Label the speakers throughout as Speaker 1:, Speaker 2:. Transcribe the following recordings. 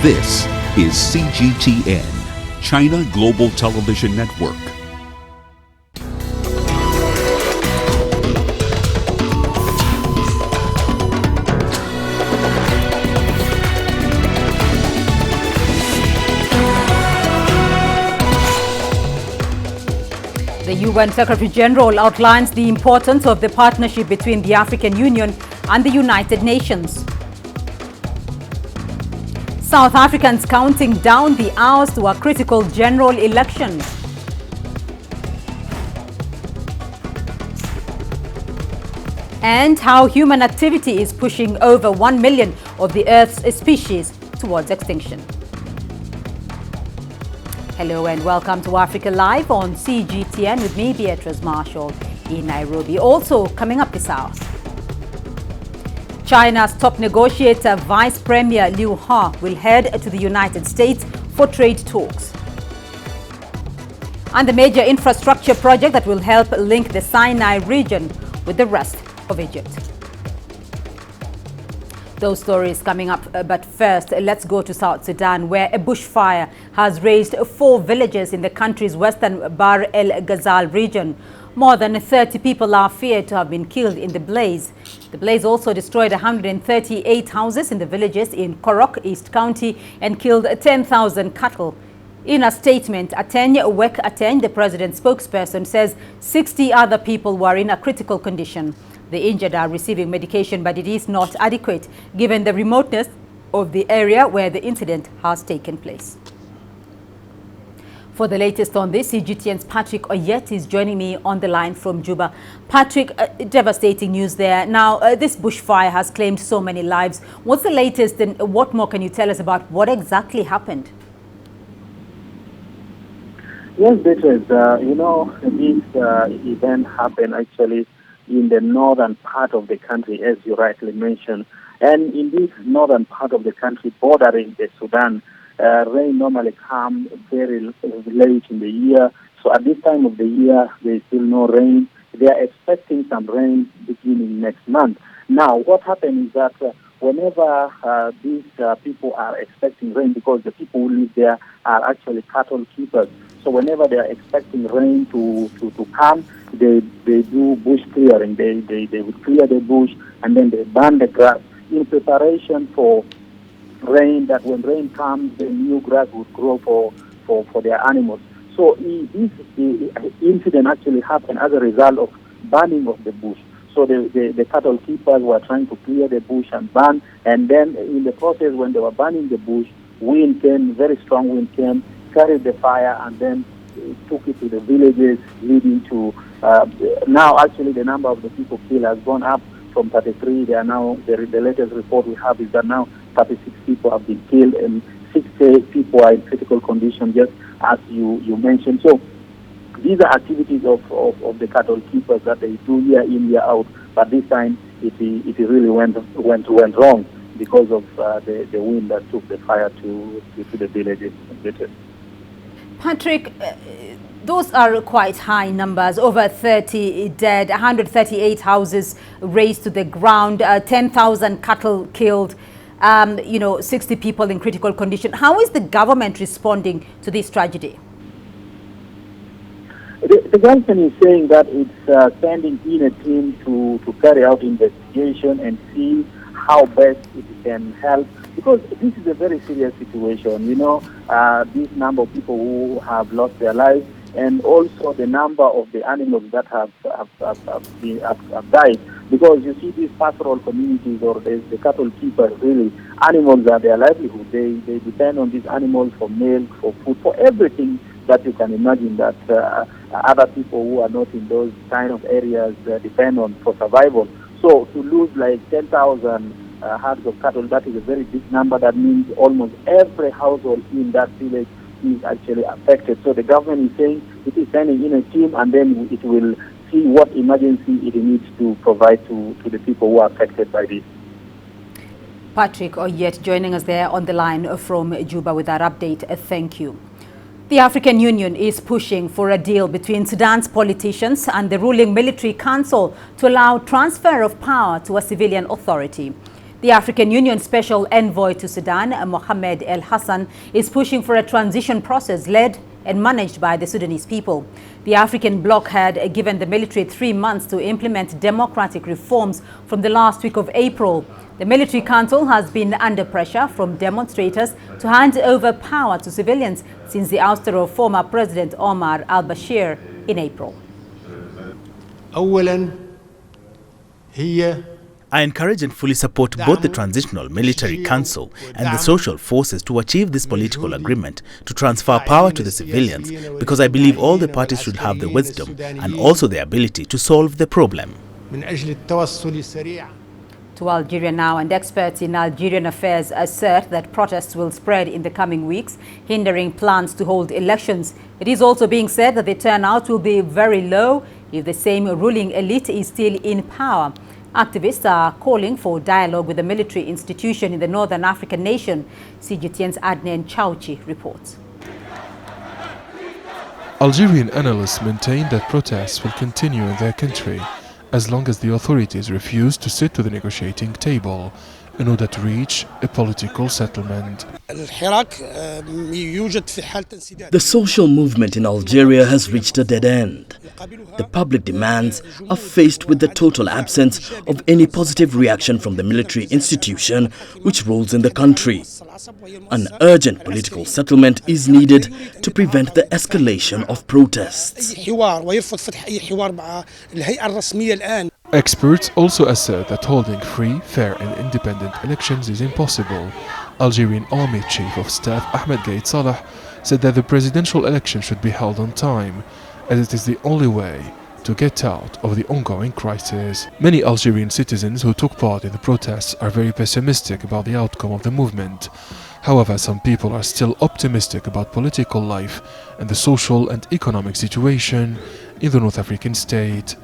Speaker 1: This is CGTN, China Global Television Network.
Speaker 2: The UN Secretary General outlines the importance of the partnership between the African Union and the United Nations. South Africans counting down the hours to a critical general election. And how human activity is pushing over 1 million of the Earth's species towards extinction. Hello and welcome to Africa Live on CGTN with me, Beatrice Marshall, in Nairobi. Also coming up this hour, China's top negotiator, Vice Premier Liu He, will head to the United States for trade talks. And the major infrastructure project that will help link the Sinai region with the rest of Egypt. Those stories coming up, but first, let's go to South Sudan, where a bushfire has razed 4 villages in the country's western Bahr el Ghazal region. More than 30 people are feared to have been killed in the blaze. The blaze also destroyed 138 houses in the villages in Korok, East County, and killed 10,000 cattle. In a statement, Ateny Wek Ateny, the president's spokesperson, says 60 other people were in a critical condition. The injured are receiving medication, but it is not adequate given the remoteness of the area where the incident has taken place. For the latest on this, CGTN's Patrick Oyet is joining me on the line from Juba. Patrick, devastating news there. Now, this bushfire has claimed so many lives. What's the latest and what more can you tell us about what exactly happened?
Speaker 3: Yes, Beatrice, this event happened actually in the northern part of the country, as you rightly mentioned. And in this northern part of the country bordering the Sudan, rain normally comes very late in the year. So at this time of the year, there is still no rain. They are expecting some rain beginning next month. Now, what happens is that whenever these people are expecting rain, because the people who live there are actually cattle keepers, so whenever they are expecting rain to come, they do bush clearing. They would clear the bush and then they burn the grass in preparation for rain, that when rain comes, the new grass would grow for their animals. So this incident actually happened as a result of burning of the bush. So the cattle keepers were trying to clear the bush and burn, and then in the process, when they were burning the bush, wind came, very strong wind came, carried the fire, and then took it to the villages, leading to now actually the number of the people killed has gone up from 33. They are now, the latest report we have is that now 36 people have been killed and 60 people are in critical condition, just as you mentioned. So these are activities of the cattle keepers that they do year in, year out, but this time it really went wrong because of the wind that took the fire to the villages.
Speaker 2: Patrick, those are quite high numbers. Over 30 dead, 138 houses razed to the ground, 10,000 cattle killed, 60 people in critical condition. How is the government responding to this tragedy?
Speaker 3: The government is saying that it's sending in a team to carry out investigation and see how best it can help, because this is a very serious situation. This number of people who have lost their lives, and also the number of the animals that have died. Because you see, these pastoral communities or the cattle keepers, really, animals are their livelihood. They depend on these animals for milk, for food, for everything that you can imagine that other people who are not in those kind of areas depend on for survival. So to lose like 10,000 herds of cattle, that is a very big number. That means almost every household in that village is actually affected. So the government is saying it is sending in a team, and then it will see what emergency it needs to provide to the people who are affected by this.
Speaker 2: Patrick Oyet joining us there on the line from Juba with that update. Thank you. The African Union is pushing for a deal between Sudan's politicians and the ruling military council to allow transfer of power to a civilian authority. The African Union Special Envoy to Sudan, Mohamed El Hassan, is pushing for a transition process led and managed by the Sudanese people. The African bloc had given the military 3 months to implement democratic reforms from the last week of April. The military council has been under pressure from demonstrators to hand over power to civilians since the ouster of former President Omar al-Bashir in April.
Speaker 4: I encourage and fully support both the Transitional Military Council and the social forces to achieve this political agreement to transfer power to the civilians, because I believe all the parties should have the wisdom and also the ability to solve the problem.
Speaker 2: To Algeria now, and experts in Algerian affairs assert that protests will spread in the coming weeks, hindering plans to hold elections. It is also being said that the turnout will be very low if the same ruling elite is still in power. Activists are calling for dialogue with the military institution in the Northern African nation. CGTN's Adnan Chauchi reports.
Speaker 5: Algerian analysts maintain that protests will continue in their country as long as the authorities refuse to sit to the negotiating table in order to reach a political settlement.
Speaker 6: The social movement in Algeria has reached a dead end. The public demands are faced with the total absence of any positive reaction from the military institution which rules in the country. An urgent political settlement is needed to prevent the escalation of protests.
Speaker 5: Experts also assert that holding free, fair and independent elections is impossible. Algerian Army Chief of Staff Ahmed Gaid Salah said that the presidential election should be held on time, as it is the only way to get out of the ongoing crisis. Many Algerian citizens who took part in the protests are very pessimistic about the outcome of the movement. However, some people are still optimistic about political life and the social and economic situation in the North African state.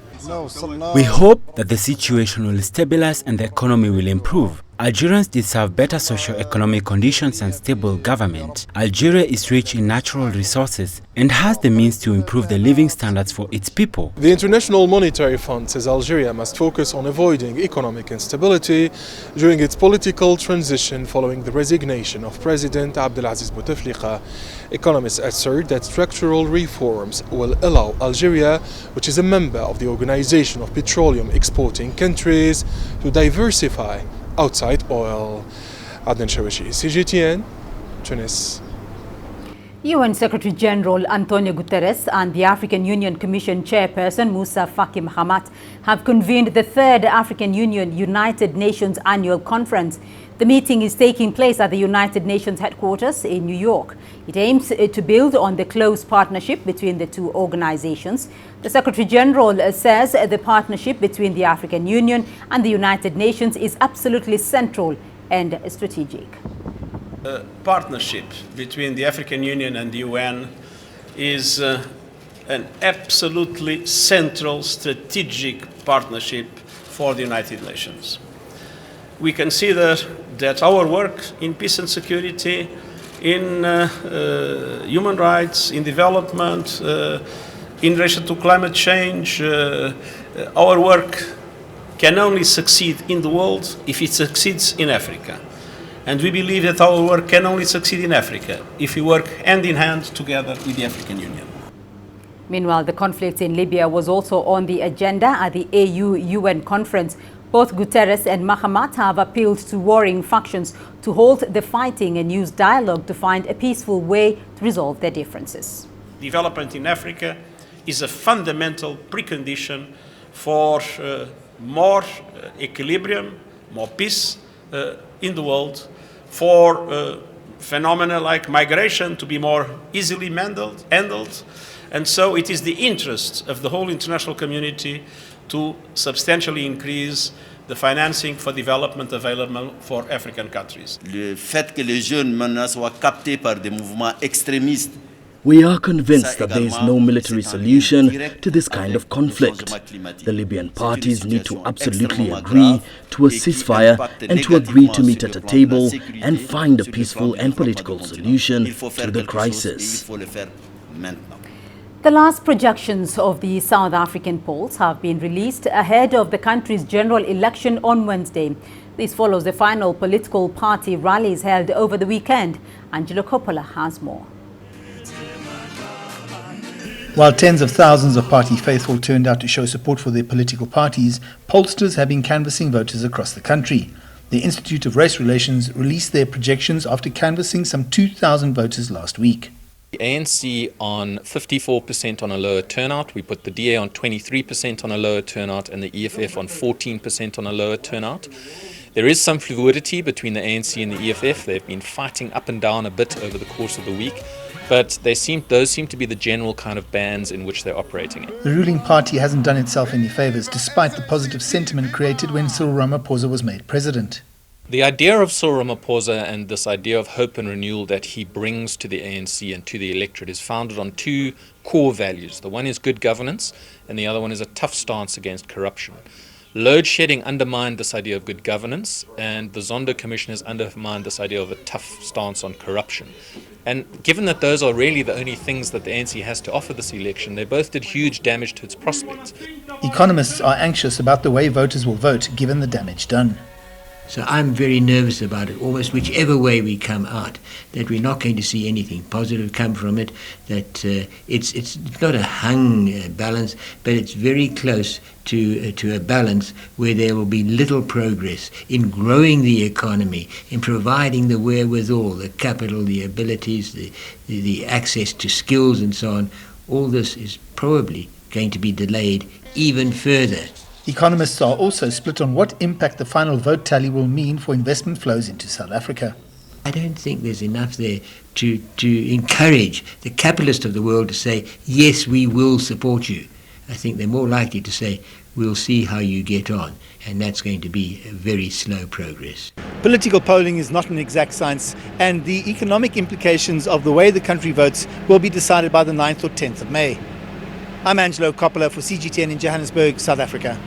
Speaker 7: We hope that the situation will stabilize and the economy will improve. Algerians deserve better socio-economic conditions and stable government. Algeria is rich in natural resources and has the means to improve the living standards for its people.
Speaker 5: The International Monetary Fund says Algeria must focus on avoiding economic instability during its political transition following the resignation of President Abdelaziz Bouteflika. Economists assert that structural reforms will allow Algeria, which is a member of the Organization of Petroleum Exporting Countries, to diversify outside oil. Adnan Chauchi, CGTN, Tunis.
Speaker 2: UN Secretary General Antonio Guterres and the African Union Commission Chairperson Moussa Faki Mahamat have convened the third African Union United Nations Annual Conference. The meeting is taking place at the United Nations headquarters in New York. It aims to build on the close partnership between the two organizations. The Secretary General says the partnership between the African Union and the United Nations is absolutely central and strategic.
Speaker 8: The partnership between the African Union and the UN is an absolutely central strategic partnership for the United Nations. We consider that our work in peace and security, in human rights, in development, in relation to climate change, our work can only succeed in the world if it succeeds in Africa. And we believe that our work can only succeed in Africa if we work hand in hand together with the African Union.
Speaker 2: Meanwhile, the conflict in Libya was also on the agenda at the AU-UN conference. Both Guterres and Mahamat have appealed to warring factions to halt the fighting and use dialogue to find a peaceful way to resolve their differences.
Speaker 8: Development in Africa is a fundamental precondition for more equilibrium, more peace in the world, for phenomena like migration to be more easily handled. And so it is the interest of the whole international community to substantially increase the financing for development available for African countries.
Speaker 9: Le fait que les jeunes maintenant soient captés par des mouvements extrémistes.
Speaker 6: We are convinced that there is no military solution to this kind of conflict. The Libyan parties need to absolutely agree to a ceasefire and to agree to meet at a table and find a peaceful and political solution to the crisis.
Speaker 2: The last projections of the South African polls have been released ahead of the country's general election on Wednesday. This follows the final political party rallies held over the weekend. Angelo Coppola has more.
Speaker 10: While tens of thousands of party faithful turned out to show support for their political parties, pollsters have been canvassing voters across the country. The Institute of Race Relations released their projections after canvassing some 2,000 voters last week.
Speaker 11: The ANC on 54% on a lower turnout. We put the DA on 23% on a lower turnout and the EFF on 14% on a lower turnout. There is some fluidity between the ANC and the EFF. They've been fighting up and down a bit over the course of the week, but those seem to be the general kind of bands in which they're operating in.
Speaker 10: The ruling party hasn't done itself any favours, despite the positive sentiment created when Cyril Ramaphosa was made president.
Speaker 11: The idea of Cyril Ramaphosa and this idea of hope and renewal that he brings to the ANC and to the electorate is founded on two core values. The one is good governance and the other one is a tough stance against corruption. Load shedding undermined this idea of good governance, and the Zondo Commission has undermined this idea of a tough stance on corruption. And given that those are really the only things that the ANC has to offer this election, they both did huge damage to its prospects.
Speaker 10: Economists are anxious about the way voters will vote given the damage done.
Speaker 12: So I'm very nervous about it, almost whichever way we come out, that we're not going to see anything positive come from it, that it's not a hung balance, but it's very close to a balance where there will be little progress in growing the economy, in providing the wherewithal, the capital, the abilities, the access to skills and so on. All this is probably going to be delayed even further.
Speaker 10: Economists are also split on what impact the final vote tally will mean for investment flows into South Africa.
Speaker 12: I don't think there's enough there to encourage the capitalists of the world to say, yes, we will support you. I think they're more likely to say, we'll see how you get on, and that's going to be a very slow progress.
Speaker 10: Political polling is not an exact science, and the economic implications of the way the country votes will be decided by the 9th or 10th of May. I'm Angelo Coppola for CGTN in Johannesburg, South Africa.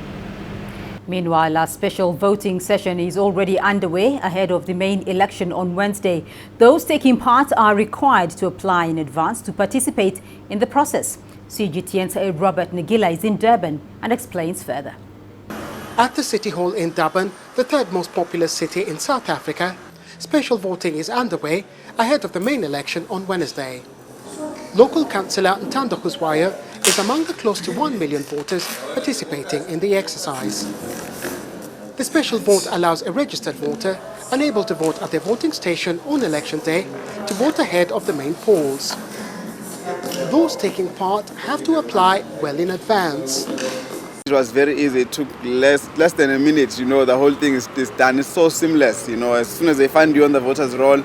Speaker 2: Meanwhile, a special voting session is already underway ahead of the main election on Wednesday. Those taking part are required to apply in advance to participate in the process. CGTN's Robert Nagila is in Durban and explains further.
Speaker 13: At the City Hall in Durban, the third most populous city in South Africa, special voting is underway ahead of the main election on Wednesday. Local councillor Ntando Khuzwayo is among the close to 1 million voters participating in the exercise. The special vote allows a registered voter unable to vote at their voting station on election day to vote ahead of the main polls. Those taking part have to apply well in advance.
Speaker 14: It was very easy. It took less than a minute. The whole thing is done. It's so seamless. As soon as they find you on the voters roll,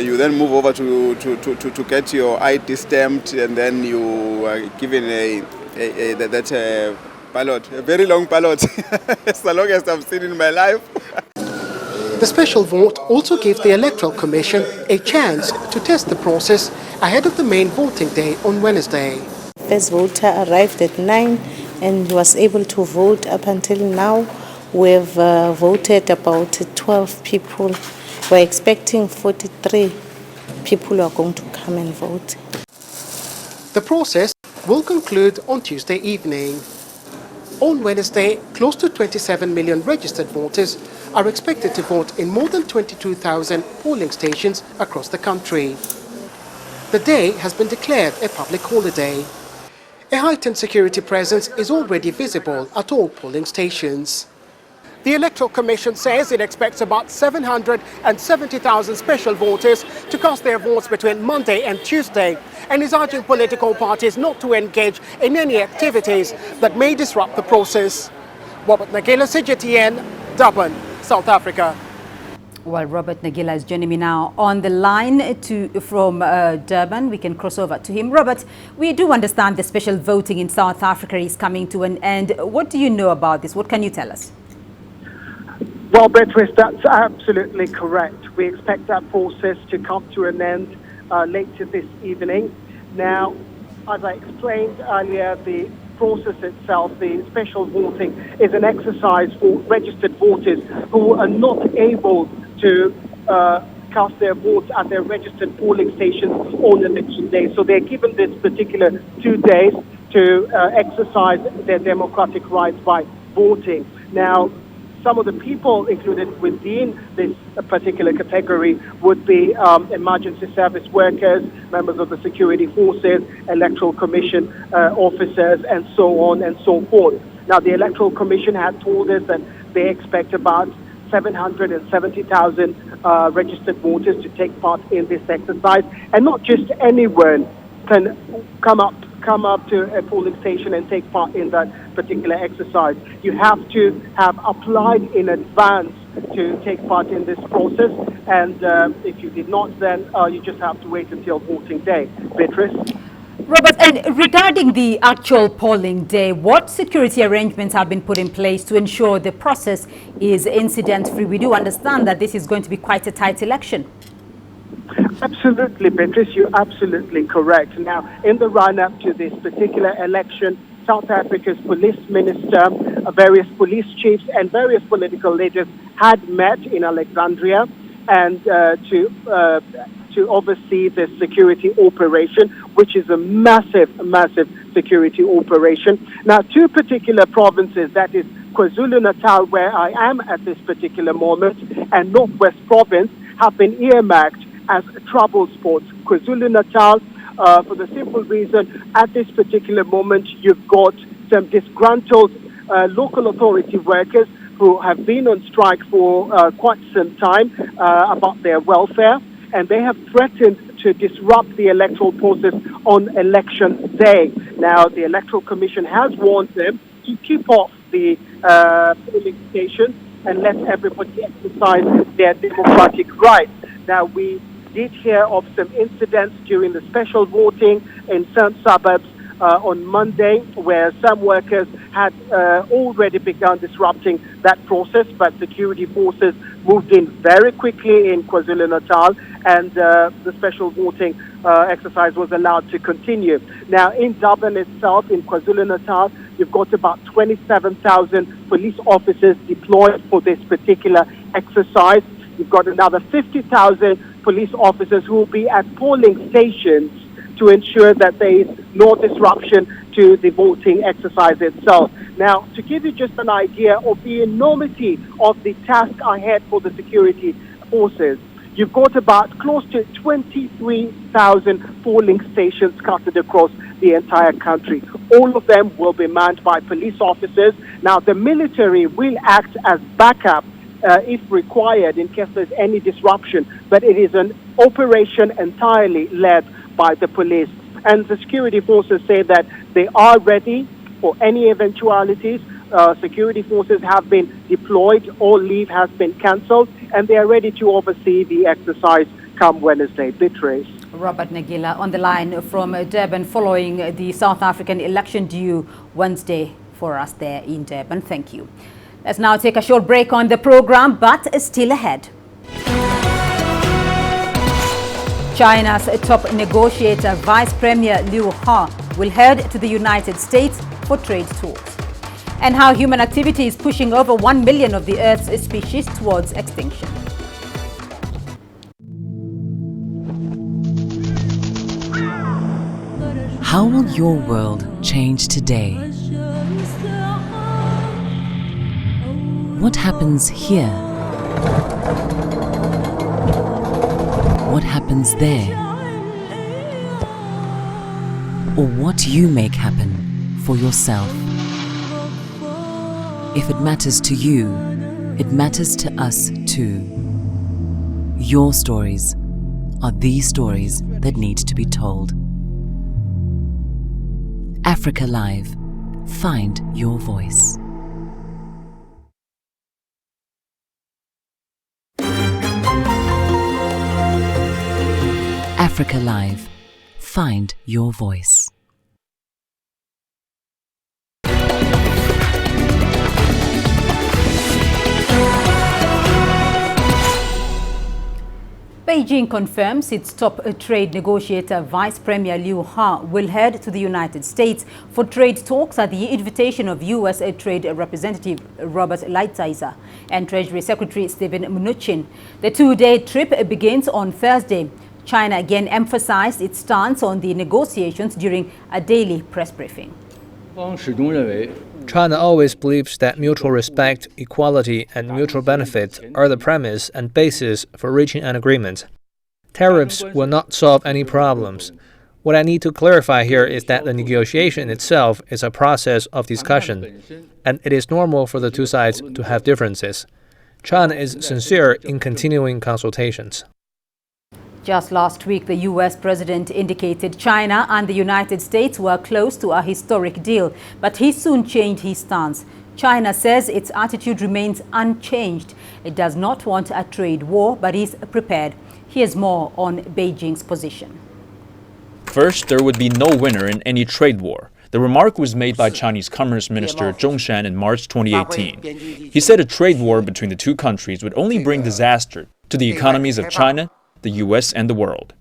Speaker 14: you then move over to get your ID stamped, and then you are given that ballot, a very long ballot. It's the longest I've seen in my life.
Speaker 13: The special vote also gives the Electoral Commission a chance to test the process ahead of the main voting day on Wednesday.
Speaker 15: First voter arrived at 9 and was able to vote up until now. We've voted about 12 people. We're expecting 43 people who are going to come and vote.
Speaker 13: The process will conclude on Tuesday evening. On Wednesday, close to 27 million registered voters are expected to vote in more than 22,000 polling stations across the country. The day has been declared a public holiday. A heightened security presence is already visible at all polling stations. The Electoral Commission says it expects about 770,000 special voters to cast their votes between Monday and Tuesday, and is urging political parties not to engage in any activities that may disrupt the process. Robert Nagila, CGTN, Durban, South Africa.
Speaker 2: Well, Robert Nagila is joining me now on the line from Durban. We can cross over to him. Robert, we do understand the special voting in South Africa is coming to an end. What do you know about this? What can you tell us?
Speaker 16: Well, Beatrice, that's absolutely correct. We expect that process to come to an end later this evening. Now, as I explained earlier, the process itself, the special voting, is an exercise for registered voters who are not able to cast their votes at their registered polling stations on election day. So they're given this particular 2 days to exercise their democratic rights by voting. Now, some of the people included within this particular category would be emergency service workers, members of the security forces, electoral commission officers, and so on and so forth. Now, the electoral commission had told us that they expect about 770,000 registered voters to take part in this exercise, and not just anyone can come up to a polling station and take part in that particular exercise. You have to have applied in advance to take part in this process, and if you did not, then you just have to wait until voting day. Beatrice?
Speaker 2: Robert, and regarding the actual polling day, what security arrangements have been put in place to ensure the process is incident-free? We do understand that this is going to be quite a tight election.
Speaker 16: Absolutely, Beatrice, you're absolutely correct. Now, in the run-up to this particular election, South Africa's police minister, various police chiefs, and various political leaders had met in Alexandria and to oversee the security operation, which is a massive security operation. Now, two particular provinces, that is KwaZulu-Natal, where I am at this particular moment, and Northwest Province, have been earmarked as trouble spots. KwaZulu-Natal, for the simple reason, at this particular moment, you've got some disgruntled local authority workers who have been on strike for quite some time about their welfare, and they have threatened to disrupt the electoral process on election day. Now, the Electoral Commission has warned them to keep off the polling stations and let everybody exercise their democratic rights. Now, we did hear of some incidents during the special voting in some suburbs on Monday, where some workers had already begun disrupting that process, but security forces moved in very quickly in KwaZulu-Natal, and the special voting exercise was allowed to continue. Now, in Durban itself, in KwaZulu-Natal, you've got about 27,000 police officers deployed for this particular exercise. You've got another 50,000 police officers who will be at polling stations to ensure that there is no disruption to the voting exercise itself. Now, to give you just an idea of the enormity of the task ahead for the security forces, you've got about close to 23,000 polling stations scattered across the entire country. All of them will be manned by police officers. Now, the military will act as backup if required in case there's any disruption, but it is an operation entirely led by the police. And the security forces say that they are ready for any eventualities. Security forces have been deployed, all leave has been cancelled, and they are ready to oversee the exercise come Wednesday. Beatrice.
Speaker 2: Robert Nagila on the line from Durban following the South African election due Wednesday for us there in Durban. Thank you. Let's now take a short break on the program, but still ahead. China's top negotiator, Vice Premier Liu He, will head to the United States for trade talks. And how human activity is pushing over 1 million of the Earth's species towards extinction.
Speaker 17: How will your world change today? What happens here? What happens there? Or what you make happen for yourself? If it matters to you, it matters to us too. Your stories are the stories that need to be told. Africa Live. Find your voice. Africa Live. Find your voice.
Speaker 2: Beijing confirms its top trade negotiator, Vice Premier Liu He, will head to the United States for trade talks at the invitation of U.S. Trade Representative Robert Lighthizer and Treasury Secretary Steven Mnuchin. The two-day trip begins on Thursday. China again emphasized its stance on the negotiations during a daily press briefing.
Speaker 18: China always believes that mutual respect, equality, and mutual benefit are the premise and basis for reaching an agreement. Tariffs will not solve any problems. What I need to clarify here is that the negotiation itself is a process of discussion, and it is normal for the two sides to have differences. China is sincere in continuing consultations.
Speaker 2: Just last week, the U.S. president indicated China and the United States were close to a historic deal, but he soon changed his stance. China says its attitude remains unchanged. It does not want a trade war, but is prepared. Here's more on Beijing's position.
Speaker 19: First, there would be no winner in any trade war. The remark was made by Chinese Commerce Minister Zhong Shan in March 2018. He said a trade war between the two countries would only bring disaster to the economies of China, the U.S. and the world.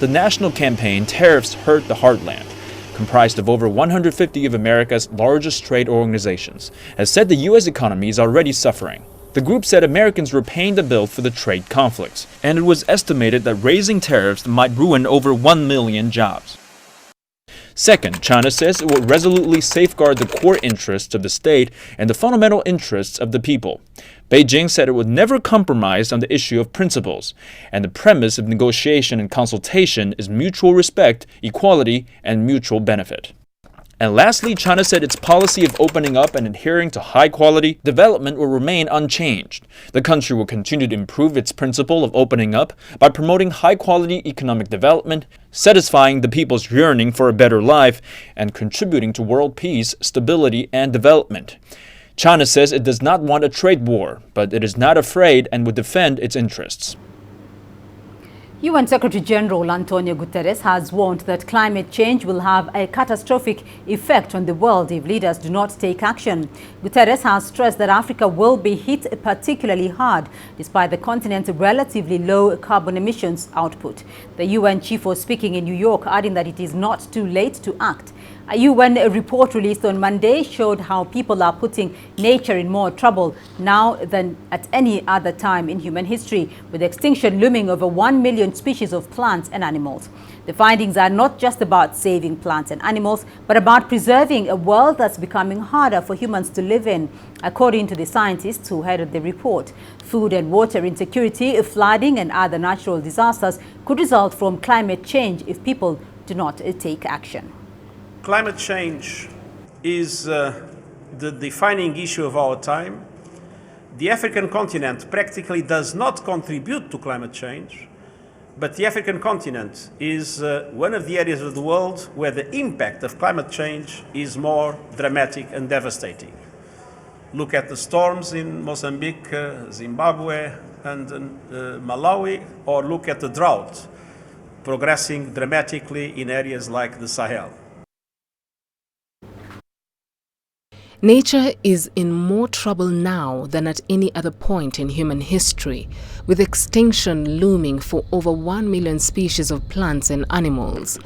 Speaker 19: The national campaign Tariffs Hurt the Heartland, comprised of over 150 of America's largest trade organizations, has said the U.S. economy is already suffering. The group said Americans were paying the bill for the trade conflicts, and it was estimated that raising tariffs might ruin over 1 million jobs. Second, China says it will resolutely safeguard the core interests of the state and the fundamental interests of the people. Beijing said it would never compromise on the issue of principles, and the premise of negotiation and consultation is mutual respect, equality, and mutual benefit. And lastly, China said its policy of opening up and adhering to high-quality development will remain unchanged. The country will continue to improve its principle of opening up by promoting high-quality economic development, satisfying the people's yearning for a better life, and contributing to world peace, stability, and development. China says it does not want a trade war, but it is not afraid and would defend its interests.
Speaker 2: UN Secretary General Antonio Guterres has warned that climate change will have a catastrophic effect on the world if leaders do not take action. Guterres has stressed that Africa will be hit particularly hard despite the continent's relatively low carbon emissions output. The UN chief was speaking in New York, adding that it is not too late to act. A UN report released on Monday showed how people are putting nature in more trouble now than at any other time in human history, with extinction looming over 1 million species of plants and animals. The findings are not just about saving plants and animals, but about preserving a world that's becoming harder for humans to live in, according to the scientists who headed the report. Food and water insecurity, flooding and other natural disasters could result from climate change if people do not take action.
Speaker 8: Climate change is the defining issue of our time. The African continent practically does not contribute to climate change, but the African continent is one of the areas of the world where the impact of climate change is more dramatic and devastating. Look at the storms in Mozambique, Zimbabwe, and Malawi, or look at the drought progressing dramatically in areas like the Sahel.
Speaker 20: Nature is in more trouble now than at any other point in human history, with extinction looming for over 1 million species of plants and animals.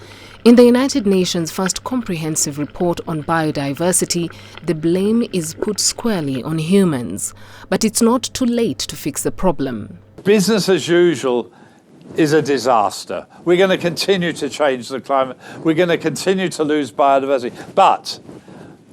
Speaker 20: In the United Nations' first comprehensive report on biodiversity, the blame is put squarely on humans. But it's not too late to fix the problem.
Speaker 21: Business as usual is a disaster. We're going to continue to change the climate. We're going to continue to lose biodiversity. But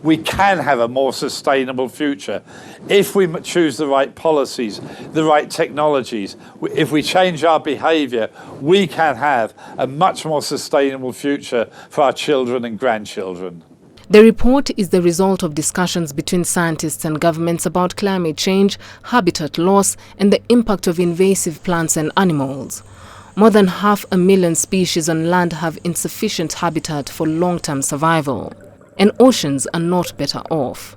Speaker 21: we can have a more sustainable future if we choose the right policies, the right technologies. If we change our behaviour, we can have a much more sustainable future for our children and grandchildren.
Speaker 20: The report is the result of discussions between scientists and governments about climate change, habitat loss, and the impact of invasive plants and animals. More than 500,000 species on land have insufficient habitat for long-term survival. And oceans are not better off.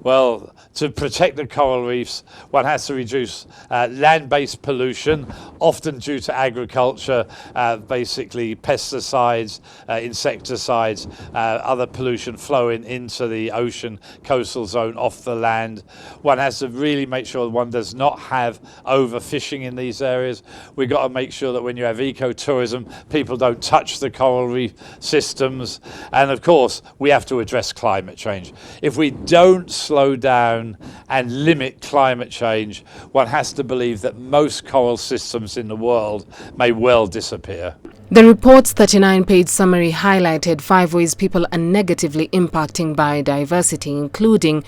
Speaker 21: Well, to protect the coral reefs, one has to reduce land-based pollution, often due to agriculture, basically pesticides, insecticides, other pollution flowing into the ocean coastal zone off the land. One has to really make sure one does not have overfishing in these areas. We've got to make sure that when you have ecotourism, people don't touch the coral reef systems. And of course, we have to address climate change. If we don't slow down and limit climate change, one has to believe that most coral systems in the world may well disappear.
Speaker 20: The report's 39-page summary highlighted 5 ways people are negatively impacting biodiversity, including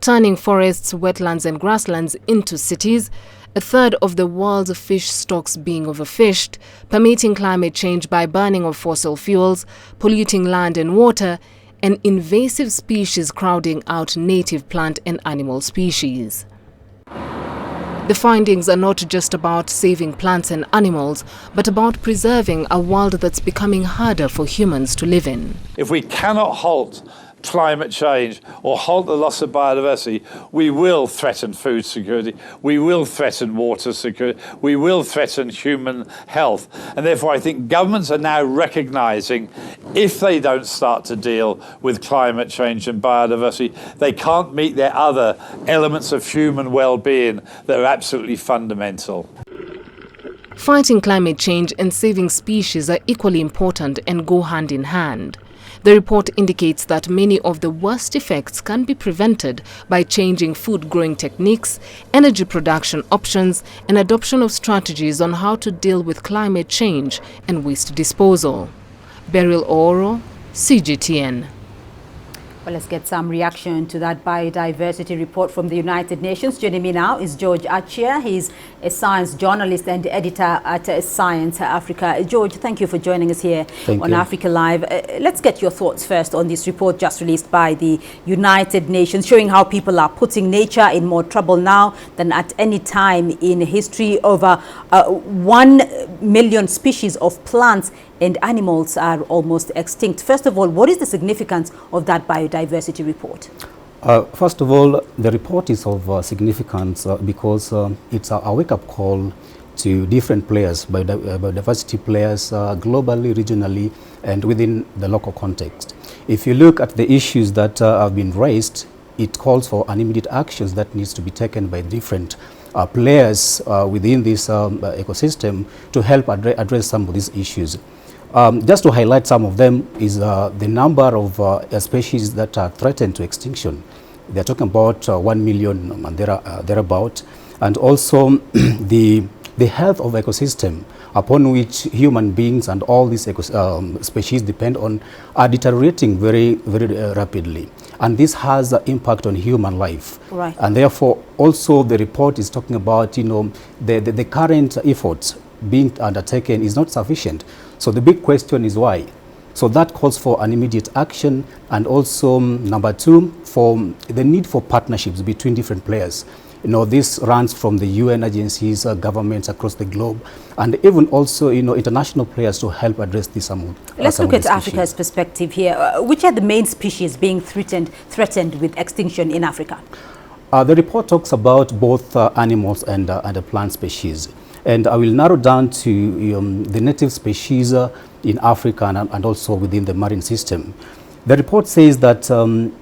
Speaker 20: turning forests, wetlands and grasslands into cities, a third of the world's fish stocks being overfished, permitting climate change by burning of fossil fuels, polluting land and water, and invasive species crowding out native plant and animal species. The findings are not just about saving plants and animals, but about preserving a world that's becoming harder for humans to live in.
Speaker 21: If we cannot halt climate change or halt the loss of biodiversity, we will threaten food security, we will threaten water security, we will threaten human health. And therefore I think governments are now recognising if they don't start to deal with climate change and biodiversity, they can't meet their other elements of human well-being that are absolutely fundamental.
Speaker 20: Fighting climate change and saving species are equally important and go hand in hand. The report indicates that many of the worst effects can be prevented by changing food growing techniques, energy production options, and adoption of strategies on how to deal with climate change and waste disposal. Beryl Oro, CGTN.
Speaker 2: Well, let's get some reaction to that biodiversity report from the United Nations. Joining me now is George Achia. He's a science journalist and editor at Science Africa. George, thank you for joining us here on Africa Live. Let's get your thoughts first on this report just released by the United Nations, showing how people are putting nature in more trouble now than at any time in history. Over 1 million species of plants and animals are almost extinct. First of all, what is the significance of that biodiversity report?
Speaker 1: First of all, the report is of significance because it's a wake-up call to different players, biodiversity players, globally, regionally, and within the local context. If you look at the issues that have been raised, it calls for an immediate actions that needs to be taken by different players within this ecosystem to help address some of these issues. Just to highlight some of them is the number of species that are threatened to extinction. They're talking about 1 million and thereabout, and also the health of ecosystem upon which human beings and all these species depend on are deteriorating very, very rapidly. And this has an impact on human life.
Speaker 2: Right.
Speaker 1: And therefore, also the report is talking about, the current efforts being undertaken is not sufficient. So the big question is why? So that calls for an immediate action, and also number 2, for the need for partnerships between different players. This runs from the UN agencies, governments across the globe, and even also, international players to help address this.
Speaker 2: Let's look at Africa's perspective here. Which are the main species being threatened with extinction in Africa?
Speaker 1: The report talks about both animals and the plant species. And I will narrow down to the native species in Africa and also within the marine system. The report says that over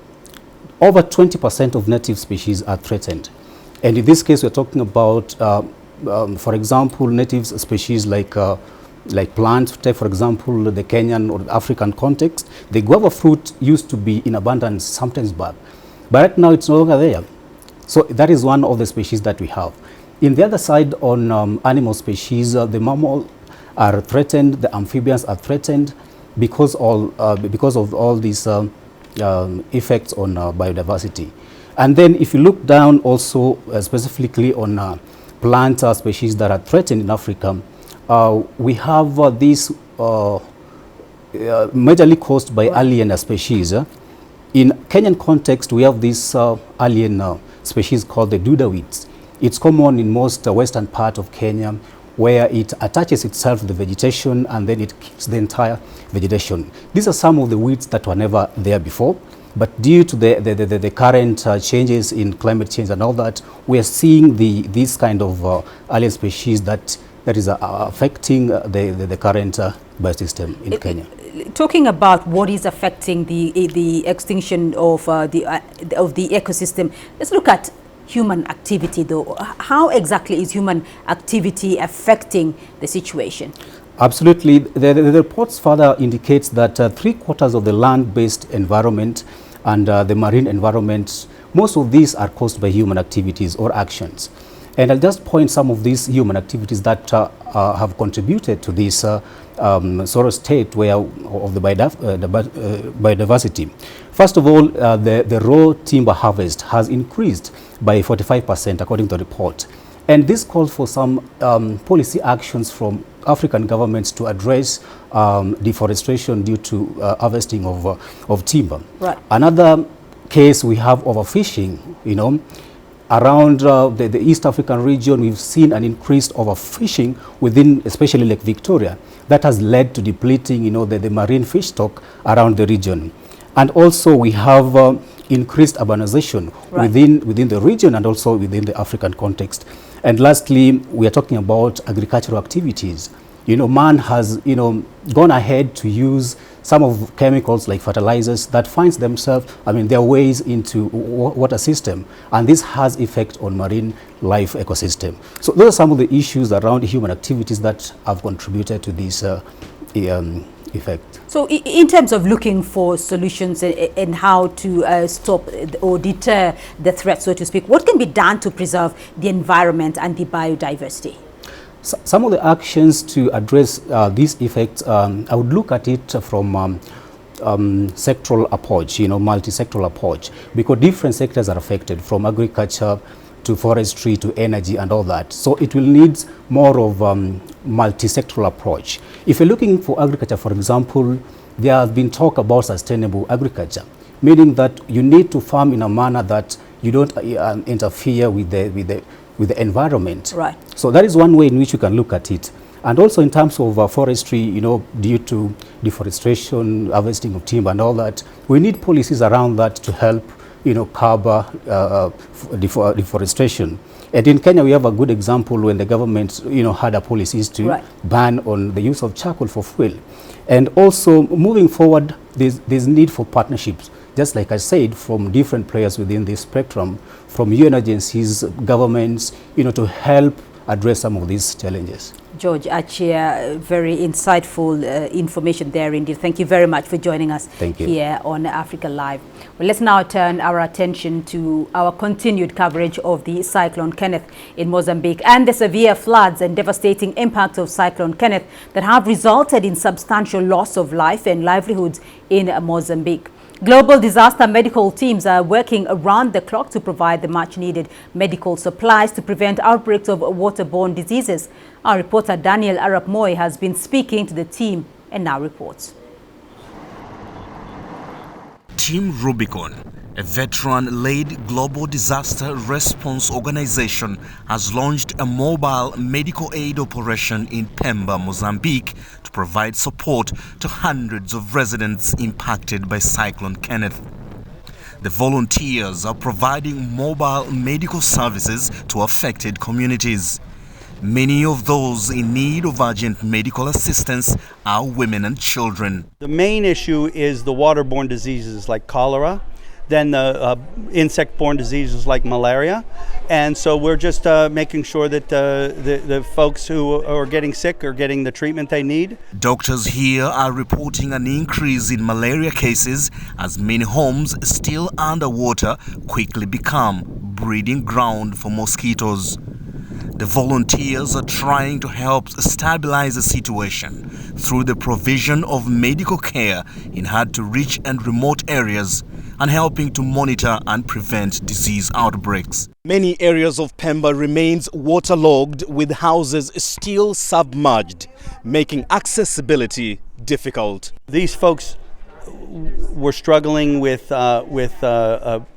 Speaker 1: 20% of native species are threatened. And in this case, we're talking about, for example, native species like plants. Take, for example, the Kenyan or African context. The guava fruit used to be in abundance sometimes back, but right now it's no longer there. So that is one of the species that we have. In the other side, on animal species, the mammal are threatened, the amphibians are threatened because of all these effects on biodiversity. And then if you look down also specifically on plant species that are threatened in Africa, we have these majorly caused by alien species. In Kenyan context, we have this alien species called the duda weeds. It's common in most western part of Kenya, where it attaches itself to the vegetation and then it kills the entire vegetation. These are some of the weeds that were never there before, But due to the current changes in climate change and all that, we are seeing this kind of alien species that is affecting the current biosystem in Kenya.
Speaker 2: Talking about what is affecting the extinction of the ecosystem, let's look at human activity, though. How exactly is human activity affecting the situation?
Speaker 1: Absolutely. The reports further indicates that 3/4 of the land-based environment and the marine environment, most of these are caused by human activities or actions. And I'll just point some of these human activities that have contributed to this sort of state of the biodiversity. First of all, the raw timber harvest has increased by 45% according to the report. And this calls for some policy actions from African governments to address deforestation due to harvesting of timber.
Speaker 2: Right.
Speaker 1: Another case, we have overfishing. Around the East African region, we've seen an increased overfishing within, especially Lake Victoria. That has led to depleting, the marine fish stock around the region. And also we have increased urbanization within the region and also within the African context. And lastly, we are talking about agricultural activities. Man has, gone ahead to use some of chemicals like fertilizers that finds themselves, their ways into water system, and this has effect on marine life ecosystem. So those are some of the issues around human activities that have contributed to this effect.
Speaker 2: So in terms of looking for solutions and how to stop or deter the threat, so to speak, what can be done to preserve the environment and the biodiversity?
Speaker 1: Some of the actions to address these effects, I would look at it from sectoral approach, multi-sectoral approach, because different sectors are affected, from agriculture to forestry to energy and all that. So it will need more of multi-sectoral approach. If you're looking for agriculture, for example, there has been talk about sustainable agriculture, meaning that you need to farm in a manner that you don't interfere with the environment.
Speaker 2: Right.
Speaker 1: So that is one way in which you can look at it. And also in terms of forestry, due to deforestation, harvesting of timber and all that, we need policies around that to help, curb deforestation. And in Kenya, we have a good example when the government, had a policies to ban on the use of charcoal for fuel. And also moving forward, there's need for partnerships, just like I said, from different players within this spectrum, from UN agencies, governments, to help address some of these challenges.
Speaker 2: George Achia, very insightful information there indeed. Thank you very much for joining us here on Africa Live. Well, let's now turn our attention to our continued coverage of the Cyclone Kenneth in Mozambique and the severe floods and devastating impact of Cyclone Kenneth that have resulted in substantial loss of life and livelihoods in Mozambique. Global disaster medical teams are working around the clock to provide the much-needed medical supplies to prevent outbreaks of waterborne diseases. Our reporter Daniel Arap Moy has been speaking to the team and now reports.
Speaker 3: Team Rubicon, a veteran-led global disaster response organization, has launched a mobile medical aid operation in Pemba, Mozambique, to provide support to hundreds of residents impacted by Cyclone Kenneth. The volunteers are providing mobile medical services to affected communities. Many of those in need of urgent medical assistance are women and children.
Speaker 22: The main issue is the waterborne diseases like cholera, then the insect-borne diseases like malaria. And so we're just making sure that the folks who are getting sick are getting the treatment they need.
Speaker 3: Doctors here are reporting an increase in malaria cases as many homes still underwater quickly become breeding ground for mosquitoes. The volunteers are trying to help stabilize the situation through the provision of medical care in hard-to-reach and remote areas and helping to monitor and prevent disease outbreaks.
Speaker 23: Many areas of Pemba remains waterlogged with houses still submerged, making accessibility difficult.
Speaker 22: These folks were struggling with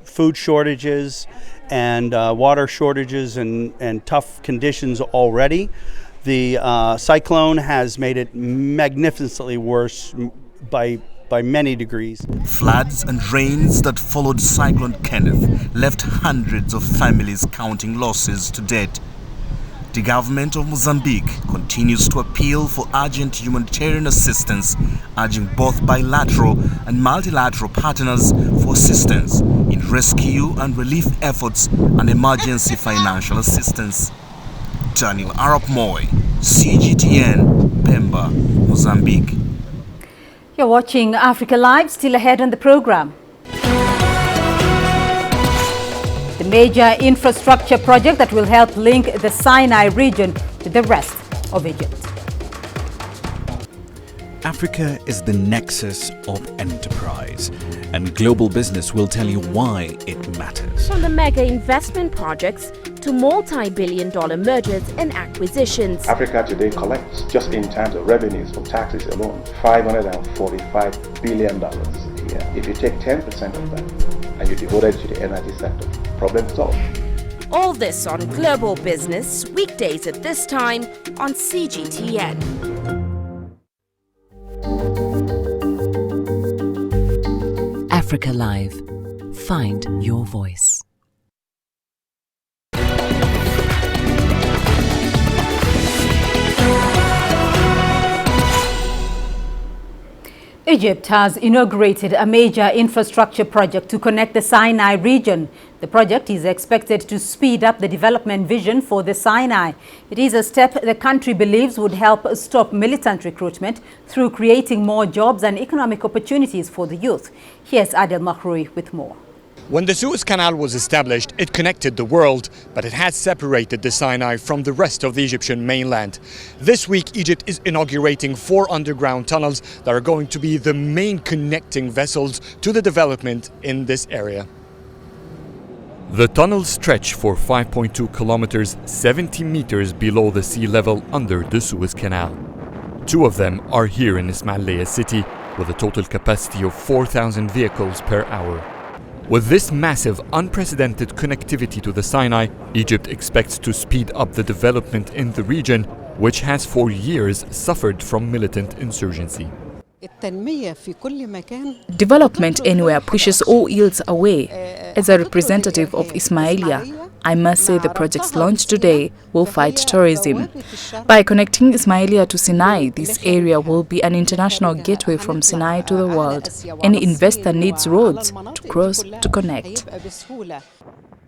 Speaker 22: food shortages and water shortages and tough conditions already. The cyclone has made it magnificently worse by by many degrees.
Speaker 3: Floods and rains that followed Cyclone Kenneth left hundreds of families counting losses to date. The government of Mozambique continues to appeal for urgent humanitarian assistance, urging both bilateral and multilateral partners for assistance in rescue and relief efforts and emergency financial assistance. Daniel Arap Moy, CGTN, Pemba, Mozambique.
Speaker 2: You're watching Africa Live, still ahead on the program. The major infrastructure project that will help link the Sinai region to the rest of Egypt.
Speaker 4: Africa is the nexus of enterprise, and global business will tell you why it matters.
Speaker 5: From the mega investment projects to multi-billion-dollar mergers and acquisitions.
Speaker 7: Africa today collects, just in terms of revenues from taxes alone, $545 billion a year. If you take 10% of that and you devote it to the energy sector, problem solved.
Speaker 5: All this on Global Business, weekdays at this time on CGTN.
Speaker 17: Africa Live. Find your voice.
Speaker 2: Egypt has inaugurated a major infrastructure project to connect the Sinai region. The project is expected to speed up the development vision for the Sinai. It is a step the country believes would help stop militant recruitment through creating more jobs and economic opportunities for the youth. Here's Adel Mahroui with more.
Speaker 24: When the Suez Canal was established, it connected the world, but it has separated the Sinai from the rest of the Egyptian mainland. This week, Egypt is inaugurating 4 underground tunnels that are going to be the main connecting vessels to the development in this area.
Speaker 19: The tunnels stretch for 5.2 kilometers, 70 meters below the sea level under the Suez Canal. 2 of them are here in Ismailia city, with a total capacity of 4,000 vehicles per hour. With this massive, unprecedented connectivity to the Sinai, Egypt expects to speed up the development in the region, which has for years suffered from militant insurgency.
Speaker 25: Development anywhere pushes all ills away. As a representative of Ismailia, I must say the projects launched today will fight terrorism. By connecting Ismailia to Sinai, this area will be an international gateway from Sinai to the world. Any investor needs roads to cross to connect.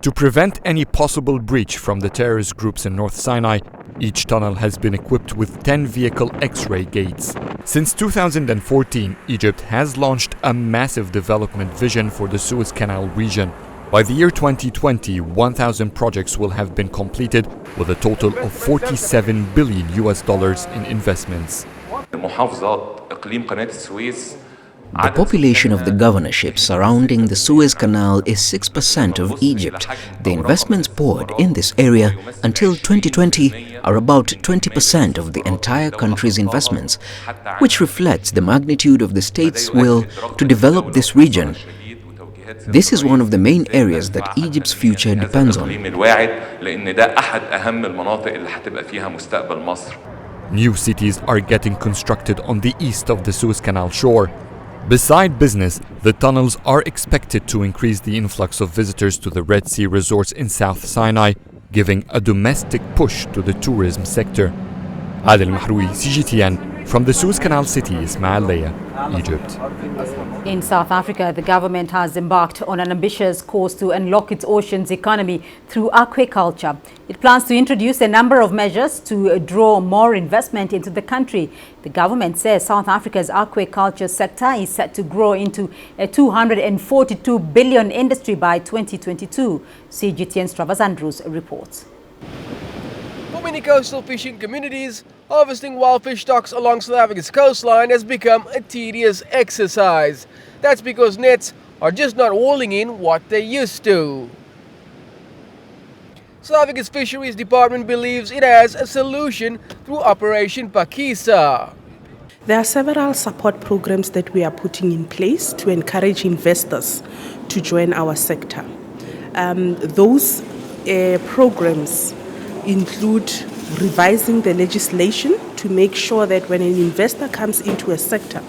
Speaker 19: To prevent any possible breach from the terrorist groups in North Sinai, each tunnel has been equipped with 10 vehicle X-ray gates. Since 2014, Egypt has launched a massive development vision for the Suez Canal region. By the year 2020, 1,000 projects will have been completed with a total of $47 billion in investments.
Speaker 26: The population of the governorship surrounding the Suez Canal is 6% of Egypt. The investments poured in this area until 2020 are about 20% of the entire country's investments, which reflects the magnitude of the state's will to develop this region. This is one of the main areas that Egypt's future depends on.
Speaker 19: New cities are getting constructed on the east of the Suez Canal shore. Beside business, the tunnels are expected to increase the influx of visitors to the Red Sea resorts in South Sinai, giving a domestic push to the tourism sector. Adel Mahroui, CGTN, from the Suez Canal city, Ismailia, Egypt.
Speaker 2: In South Africa, the government has embarked on an ambitious course to unlock its ocean's economy through aquaculture. It plans to introduce a number of measures to draw more investment into the country. The government says South Africa's aquaculture sector is set to grow into a 242 billion industry by 2022. CGTN's Travis Andrews reports.
Speaker 27: For many coastal fishing communities, harvesting wild fish stocks along South Africa's coastline has become a tedious exercise. That's because nets are just not hauling in what they used to. South Africa's Fisheries Department believes it has a solution through Operation Pakisa.
Speaker 28: There are several support programs that we are putting in place to encourage investors to join our sector. Those programs include revising the legislation to make sure that when an investor comes into a sector,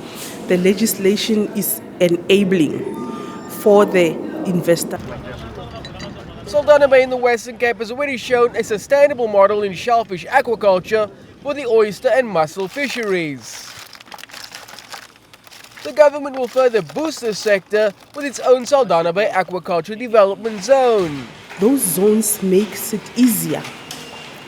Speaker 28: the legislation is enabling for the investor.
Speaker 27: Saldanha Bay in the Western Cape has already shown a sustainable model in shellfish aquaculture for the oyster and mussel fisheries. The government will further boost this sector with its own Saldanha Bay Aquaculture Development Zone.
Speaker 28: Those zones makes it easier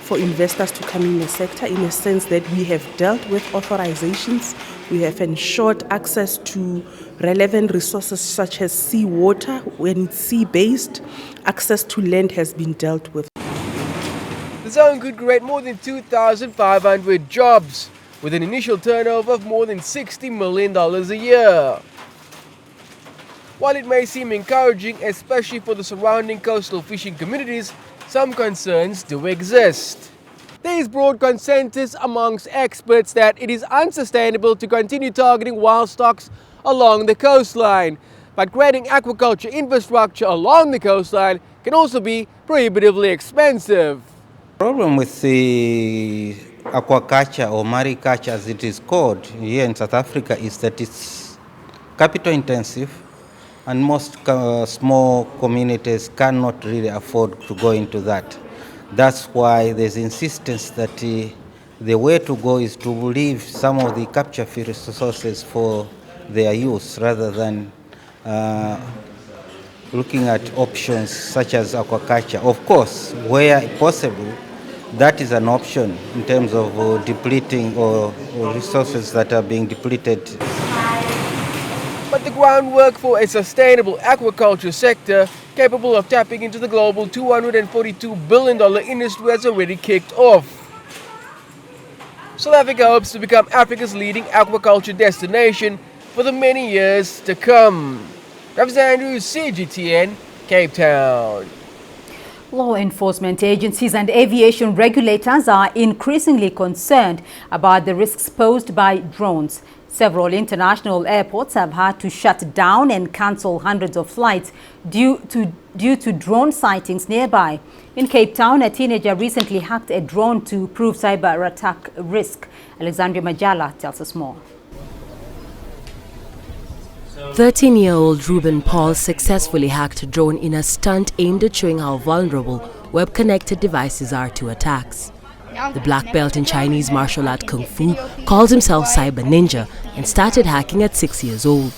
Speaker 28: for investors to come in the sector in the sense that we have dealt with authorizations, we have ensured access to relevant resources such as seawater. When it's sea-based, access to land has been dealt with.
Speaker 27: The zone could create more than 2,500 jobs, with an initial turnover of more than $60 million a year. While it may seem encouraging, especially for the surrounding coastal fishing communities, some concerns do exist. There is broad consensus amongst experts that it is unsustainable to continue targeting wild stocks along the coastline, but creating aquaculture infrastructure along the coastline can also be prohibitively expensive.
Speaker 6: The problem with the aquaculture or mariculture as it is called here in South Africa is that it's capital intensive and most small communities cannot really afford to go into that. That's why there's insistence that the way to go is to leave some of the capture fish resources for their use rather than looking at options such as aquaculture. Of course, where possible, that is an option in terms of depleting or resources that are being depleted.
Speaker 27: But the groundwork for a sustainable aquaculture sector capable of tapping into the global $242 billion industry has already kicked off. South Africa hopes to become Africa's leading aquaculture destination for the many years to come. Travis Andrews, CGTN, Cape Town.
Speaker 2: Law enforcement agencies and aviation regulators are increasingly concerned about the risks posed by drones. Several international airports have had to shut down and cancel hundreds of flights due to drone sightings nearby. In Cape Town, a teenager recently hacked a drone to prove cyber attack risk. Alexandria Majala tells us more.
Speaker 9: 13-year-old Ruben Paul successfully hacked a drone in a stunt aimed at showing how vulnerable web-connected devices are to attacks. The black belt in Chinese martial art Kung Fu calls himself Cyber Ninja and started hacking at 6 years old.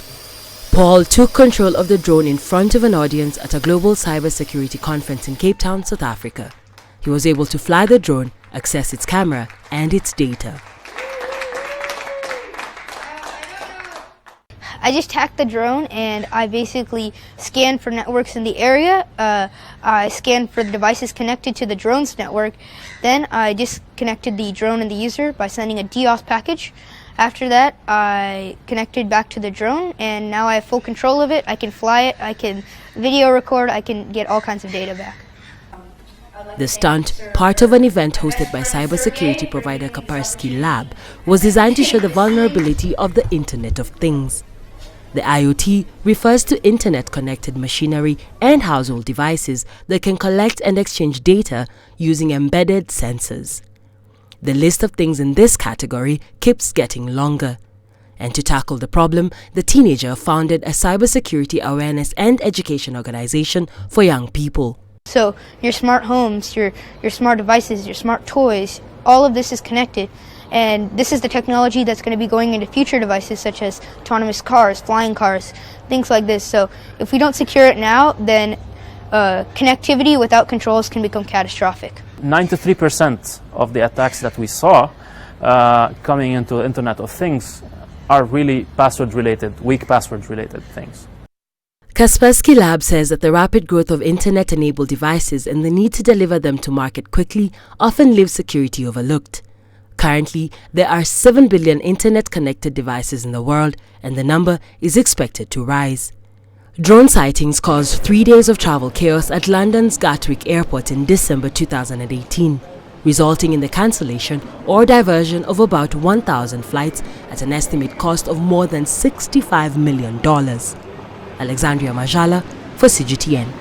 Speaker 9: Paul took control of the drone in front of an audience at a global cybersecurity conference in Cape Town, South Africa. He was able to fly the drone, access its camera and its data.
Speaker 10: I just hacked the drone and I basically scanned for networks in the area. I scanned for the devices connected to the drone's network. Then I disconnected the drone and the user by sending a DOS package. After that, I connected back to the drone and now I have full control of it. I can fly it, I can video record, I can get all kinds of data back.
Speaker 9: The stunt, part of an event hosted by cybersecurity provider Kaspersky Lab, was designed to show the vulnerability of the Internet of Things. The IoT refers to internet-connected machinery and household devices that can collect and exchange data using embedded sensors. The list of things in this category keeps getting longer. And to tackle the problem, the teenager founded a cybersecurity awareness and education organization for young people.
Speaker 10: So your smart homes, your smart devices, your smart toys, all of this is connected. And this is the technology that's going to be going into future devices such as autonomous cars, flying cars, things like this. So if we don't secure it now, then connectivity without controls can become catastrophic.
Speaker 11: 93% of the attacks that we saw coming into the Internet of Things are really password-related, weak password-related things.
Speaker 9: Kaspersky Lab says that the rapid growth of Internet-enabled devices and the need to deliver them to market quickly often leaves security overlooked. Currently, there are 7 billion Internet-connected devices in the world, and the number is expected to rise. Drone sightings caused 3 days of travel chaos at London's Gatwick Airport in December 2018, resulting in the cancellation or diversion of about 1,000 flights at an estimated cost of more than $65 million. Alexandria Majala for CGTN.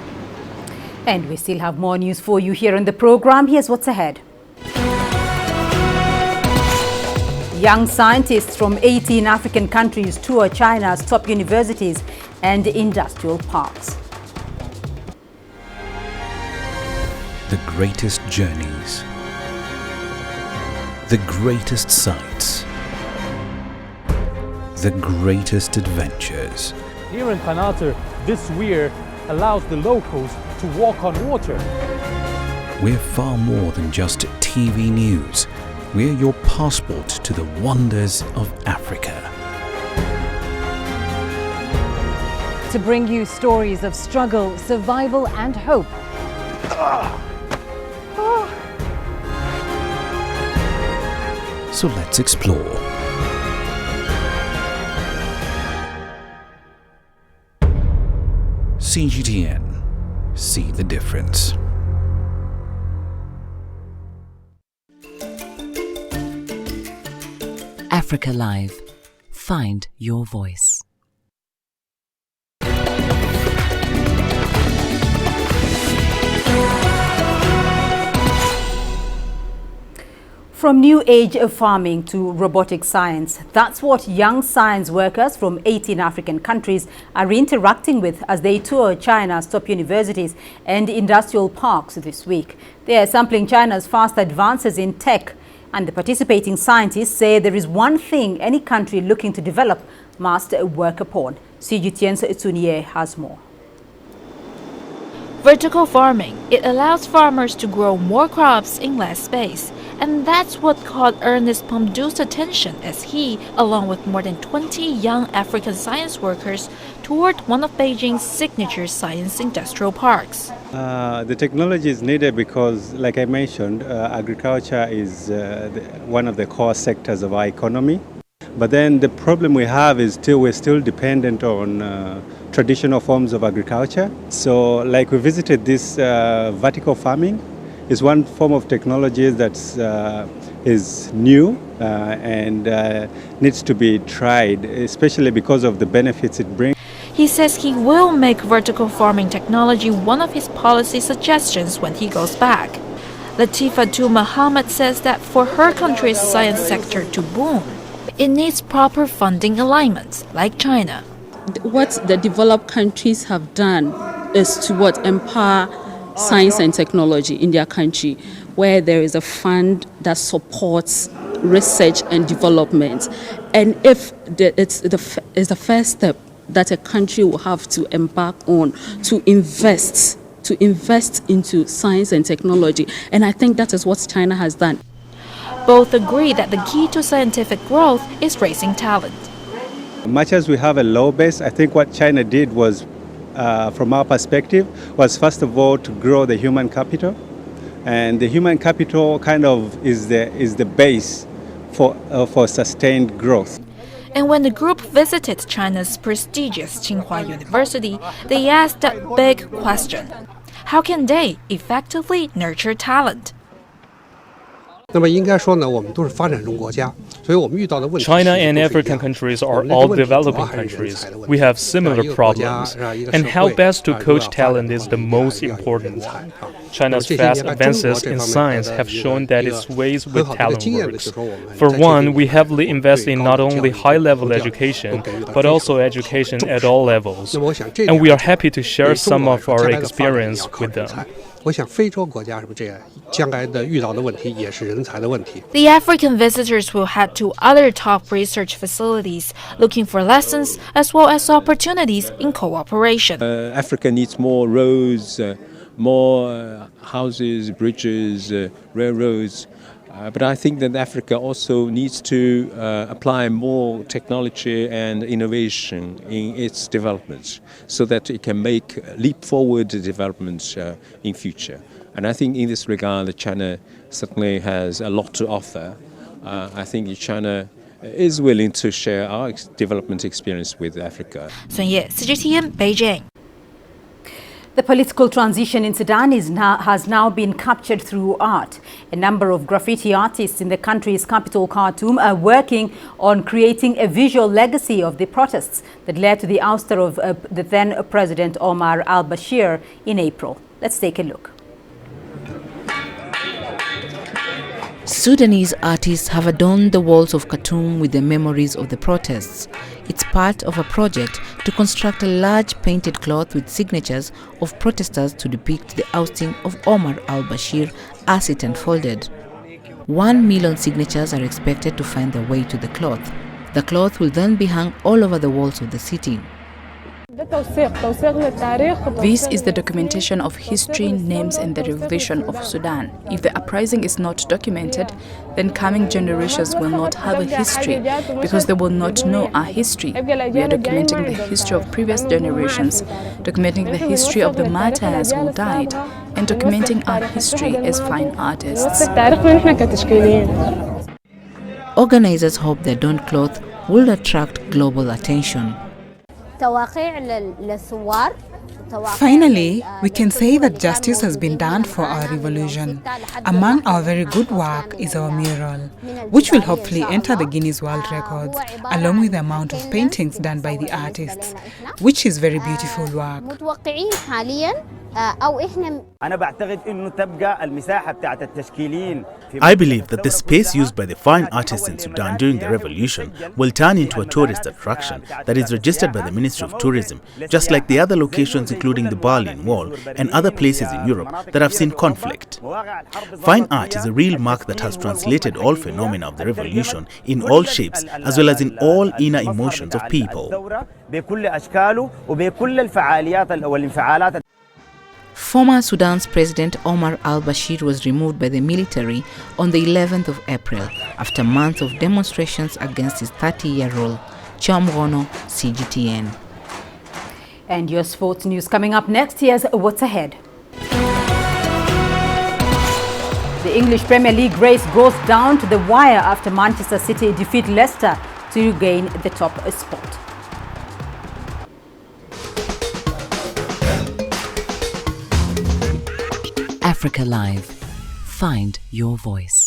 Speaker 2: And we still have more news for you here on the program. Here's what's ahead. Young scientists from 18 African countries tour China's top universities and industrial parks.
Speaker 4: The greatest journeys, the greatest sights, the greatest adventures.
Speaker 8: Here in Kanata, this weir allows the locals to walk on water.
Speaker 4: We're far more than just TV news. We're your passport to the wonders of Africa.
Speaker 12: To bring you stories of struggle, survival and hope.
Speaker 4: So let's explore. CGTN. See the difference.
Speaker 17: Africa Live. Find your voice.
Speaker 2: From new age farming to robotic science, that's what young science workers from 18 African countries are interacting with as they tour China's top universities and industrial parks this week. They are sampling China's fast advances in tech, and the participating scientists say there is one thing any country looking to develop must work upon. CGTN's Tsunye has more.
Speaker 13: Vertical farming. It allows farmers to grow more crops in less space. And that's what caught Ernest Pomdu's attention as he, along with more than 20 young African science workers, toured one of Beijing's signature science industrial parks.
Speaker 14: The technology is needed because, like I mentioned, agriculture is one of the core sectors of our economy. But then the problem we have is we're still dependent on traditional forms of agriculture. So, like we visited this vertical farming. Is one form of technology that is new and needs to be tried, especially because of the benefits it brings.
Speaker 13: He says he will make vertical farming technology one of his policy suggestions when he goes back. Latifa Tu Muhammad says that for her country's science sector to boom, it needs proper funding alignments, like China.
Speaker 15: What the developed countries have done is to empower science and technology in their country, where there is a fund that supports research and development. And if it's the first step that a country will have to embark on to invest into science and technology. And I think that is what China has done.
Speaker 13: Both agree that the key to scientific growth is raising talent.
Speaker 14: Much as we have a low base, I think what China did was from our perspective, was first of all to grow the human capital, and the human capital kind of is the base for sustained growth.
Speaker 13: And when the group visited China's prestigious Tsinghua University, they asked that big question: how can they effectively nurture talent?
Speaker 11: China and African countries are all developing countries. We have similar problems, and how best to coach talent is the most important. China's fast advances in science have shown that its ways with talent works. For one, we heavily invest in not only high-level education, but also education at all levels. And we are happy to share some of our experience with them.
Speaker 13: The African visitors will head to other top research facilities, looking for lessons as well as opportunities in cooperation.
Speaker 16: Africa needs more roads, more houses, bridges, railroads. But I think that Africa also needs to apply more technology and innovation in its developments so that it can make leap forward developments in future. And I think in this regard, China certainly has a lot to offer. I think China is willing to share our development experience with Africa.
Speaker 13: Sun Ye, CGTN, Beijing.
Speaker 2: The political transition in Sudan has now been captured through art. A number of graffiti artists in the country's capital, Khartoum, are working on creating a visual legacy of the protests that led to the ouster of the then President Omar al-Bashir in April. Let's take a look.
Speaker 9: Sudanese artists have adorned the walls of Khartoum with the memories of the protests. It's part of a project to construct a large painted cloth with signatures of protesters to depict the ousting of Omar al-Bashir as it unfolded. 1 million signatures are expected to find their way to the cloth. The cloth will then be hung all over the walls of the city.
Speaker 1: This is the documentation of history, names and the revolution of Sudan. If the uprising is not documented, then coming generations will not have a history because they will not know our history. We are documenting the history of previous generations, documenting the history of the martyrs who died, and documenting our history as fine artists.
Speaker 9: Organizers hope the adorned cloth will attract global attention.
Speaker 3: Finally, we can say that justice has been done for our revolution. Among our very good work is our mural, which will hopefully enter the Guinness World Records, along with the amount of paintings done by the artists, which is very beautiful work.
Speaker 7: I believe that the space used by the fine artists in Sudan during the revolution will turn into a tourist attraction that is registered by the Ministry of Tourism, just like the other locations including the Berlin Wall and other places in Europe that have seen conflict. Fine art is a real mark that has translated all phenomena of the revolution in all shapes as well as in all inner emotions of people.
Speaker 9: Former Sudan's President Omar al-Bashir was removed by the military on the 11th of April after months of demonstrations against his 30-year rule. Chamrono, CGTN.
Speaker 2: And your sports news coming up next. Here's what's ahead. The English Premier League race goes down to the wire after Manchester City defeat Leicester to regain the top spot.
Speaker 17: Africa Live. Find your voice.